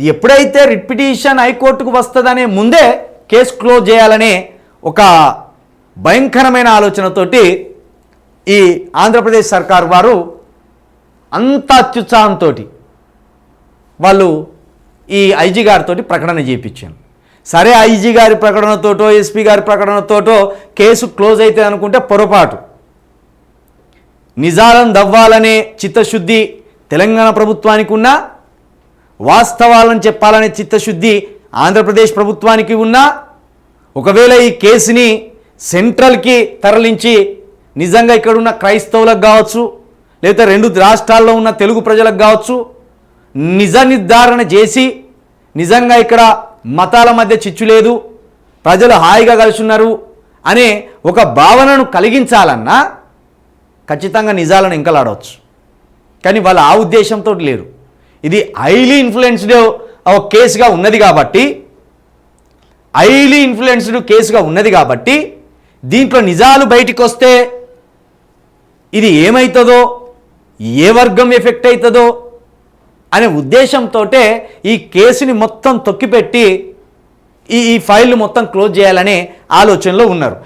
ఎప్పుడైతే writ petition హైకోర్టుకు వస్తుందనే ముందే కేసు క్లోజ్ చేయాలనే ఒక భయంకరమైన ఆలోచనతోటి ఈ ఆంధ్రప్రదేశ్ సర్కార్ వారు అంత అత్యుత్సాహంతో వాళ్ళు ఈ ఐజీ గారితో ప్రకటన చేయించారు. సరే, ఐజీ గారి ప్రకటనతోటో ఎస్పీ గారి ప్రకటనతోటో కేసు క్లోజ్ అవుతుంది అనుకుంటే పొరపాటు. నిజాలను దవ్వాలనే చిత్తశుద్ధి తెలంగాణ ప్రభుత్వానికి ఉన్నా, వాస్తవాలను చెప్పాలనే చిత్తశుద్ధి ఆంధ్రప్రదేశ్ ప్రభుత్వానికి ఉన్నా, ఒకవేళ ఈ కేసుని సెంట్రల్కి తరలించి నిజంగా ఇక్కడ ఉన్న క్రైస్తవులకు కావచ్చు, లేదా 2 రాష్ట్రాల్లో ఉన్న తెలుగు ప్రజలకు కావచ్చు నిజ నిర్ధారణ చేసి నిజంగా ఇక్కడ మతాల మధ్య చిచ్చు లేదు, ప్రజలు హాయిగా కలిసి ఉన్నారు అనే ఒక భావనను కలిగించాలన్నా ఖచ్చితంగా నిజాలను ఎంకలాడవచ్చు. కానీ వాళ్ళు ఆ ఉద్దేశంతో లేరు. ఇది హైలీ ఇన్ఫ్లుయెన్స్డ్ కేసుగా ఉన్నది కాబట్టి దీంట్లో నిజాలు బయటికి వస్తే ఇది ఏమవుతుందో, ఏ వర్గం ఎఫెక్ట్ అవుతుందో అనే ఉద్దేశంతో ఈ కేసుని మొత్తం తొక్కిపెట్టి ఈ ఫైల్ మొత్తం క్లోజ్ చేయాలనే ఆలోచనలో ఉన్నారు.